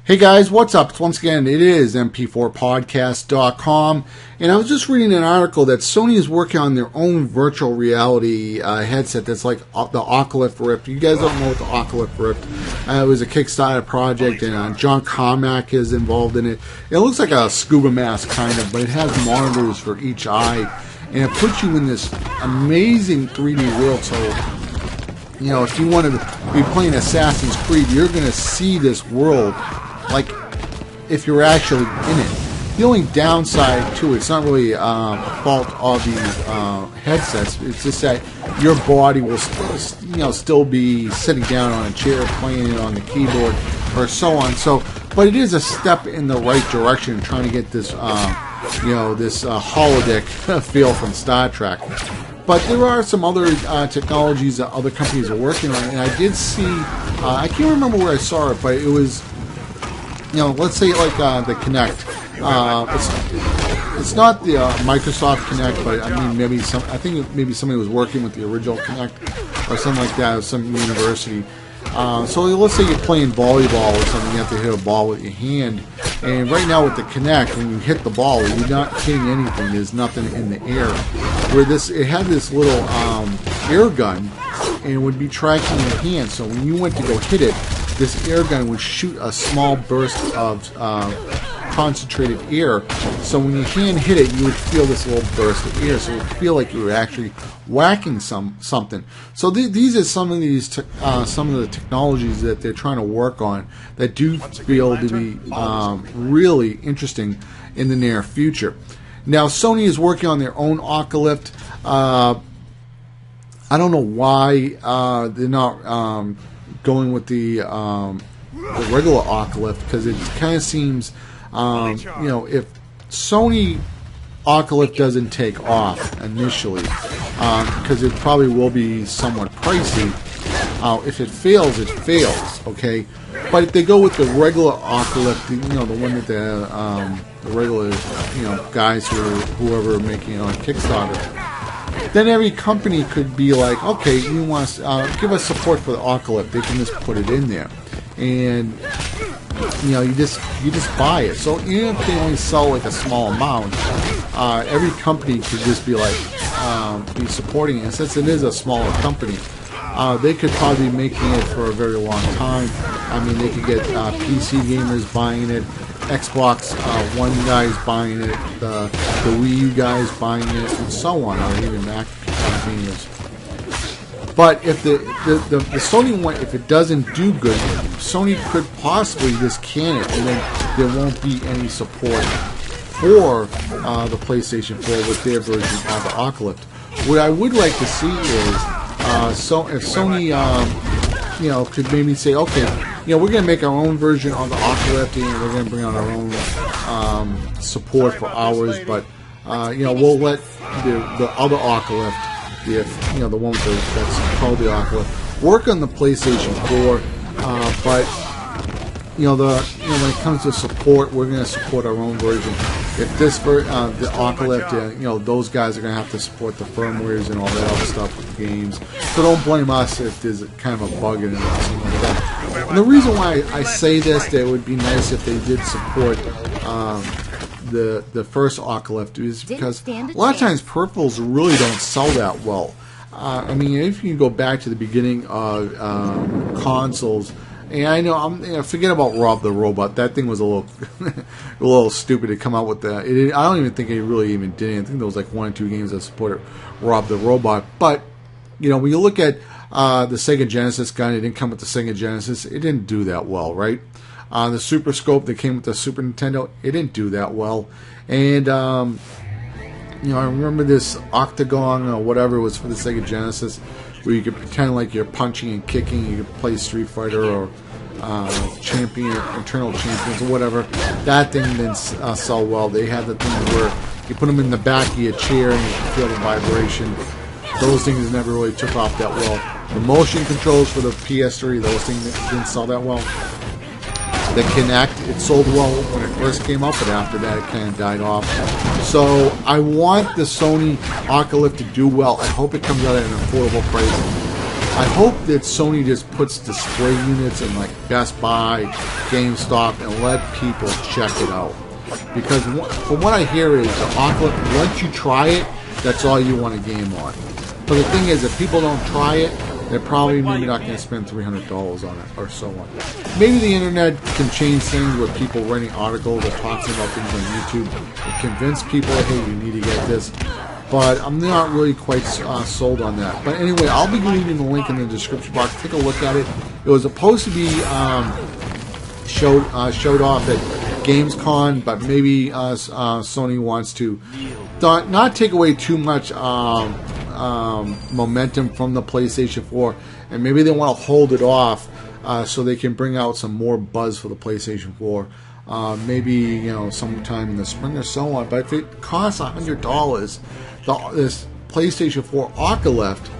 Hey guys, what's up? Once again, it is mp4podcast.com, and I was just reading an article that Sony is working on their own virtual reality headset that's like the Oculus Rift. You guys don't know what the Oculus Rift it was a Kickstarter project, and John Carmack is involved in it. It looks like a scuba mask kind of, but it has monitors for each eye, and it puts you in this amazing 3D world. So, you know, if you want to be playing Assassin's Creed, you're going to see this world like if you're actually in it. The only downside to it's not really a fault of these headsets. It's just that your body will still be sitting down on a chair playing it on the keyboard or so on. So, but it is a step in the right direction, trying to get this this holodeck feel from Star Trek. But there are some other technologies that other companies are working on, and I did see, I can't remember where I saw it, but it was, let's say like the Kinect. It's not the Microsoft Kinect, but I mean maybe somebody was working with the original Kinect or something like that, or some university. So let's say you're playing volleyball or something, you have to hit a ball with your hand. And right now with the Kinect, when you hit the ball, you're not hitting anything. There's nothing in the air. Where it had this little air gun, and it would be tracking your hand. So when you went to go hit it, this air gun would shoot a small burst of concentrated air. So when your hand hit it, you would feel this little burst of air. So it would feel like you were actually whacking something. So these are some of the technologies that they're trying to work on that do feel to be really interesting in the near future. Now Sony is working on their own Oculus. I don't know why they're not going with the regular Oculus, because it kind of seems if Sony Oculus doesn't take off initially, because it probably will be somewhat pricey. If it fails, it fails. Okay, but if they go with the regular Oculus, the one that the regular guys whoever are making it on Kickstarter, then every company could be like, okay, you want to give us support for the Oculus? They can just put it in there, and you just buy it. So even if they only sell like a small amount, every company could just be like be supporting it. And since it is a smaller company, they could probably be making it for a very long time. I mean, they could get PC gamers buying it, Xbox One guys buying it, the Wii U guys buying it, and so on, or even Mac gamers. But if the Sony one, if it doesn't do good, Sony could possibly just can it, and then there won't be any support for the PlayStation 4 with their version of the Oculus. What I would like to see is, if Sony, could maybe say, okay, we're going to make our own version of the Oculus, and we're going to bring on our own support for ours, but we'll let the other Oculus, the one that's called the Oculus, work on the PlayStation 4, but when it comes to support, we're going to support our own version. If the Oculus, those guys are going to have to support the firmwares and all that other stuff with the games. So don't blame us if there's kind of a bug in it or something like that. And the reason why I say this, that it would be nice if they did support the first Oculus, is because a lot of times peripherals really don't sell that well. I mean, if you go back to the beginning of consoles, and I know forget about Rob the Robot. That thing was a little stupid to come out with that. I don't even think it really even did anything. I think there was like 1 or 2 games that supported Rob the Robot. But when you look at the Sega Genesis gun, it didn't come with the Sega Genesis. It didn't do that well, right? The Super Scope that came with the Super Nintendo, it didn't do that well. And I remember this Octagon or whatever it was for the Sega Genesis, where you could pretend like you're punching and kicking. You could play Street Fighter or Eternal Champions or whatever. That thing didn't sell well. They had the thing where you put them in the back of your chair and you can feel the vibration. Those things never really took off that well. The motion controls for the PS3, those things didn't sell that well. The Kinect, it sold well when it first came out, but after that it kind of died off. So I want the Sony Oculus to do well. I hope it comes out at an affordable price. I hope that Sony just puts display units in like Best Buy, GameStop, and let people check it out. Because from what I hear is the Oculus, once you try it, that's all you want to game on. But the thing is, if people don't try it, they're probably maybe not going to spend $300 on it or so on. Maybe the internet can change things with people writing articles or talking about things on YouTube and convince people, hey, you need to get this. But I'm not really quite sold on that. But anyway, I'll be leaving the link in the description box. Take a look at it. It was supposed to be showed off at Gamescom, but maybe Sony wants to not take away too much momentum from the PlayStation 4, and maybe they want to hold it off so they can bring out some more buzz for the PlayStation 4. Maybe sometime in the spring or so on. But if it costs $100, this PlayStation 4 Oculus Rift,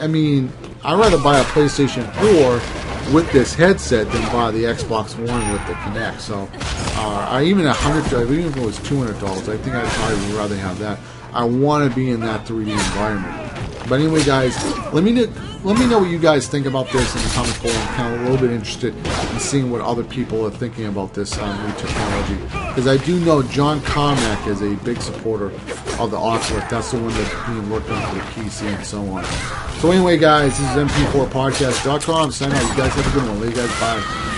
I mean, I'd rather buy a PlayStation 4 with this headset than buy the Xbox One with the Kinect. So, even even if it was $200, I think I'd probably rather have that. I want to be in that 3D environment. But anyway, guys, let me know what you guys think about this in the comments below. I'm kind of a little bit interested in seeing what other people are thinking about this new technology. Because I do know John Carmack is a big supporter of the Oculus. That's the one that's being worked on for the PC and so on. So anyway, guys, this is MP4podcast.com. Sign out. You guys have a good one. Love you guys. Bye.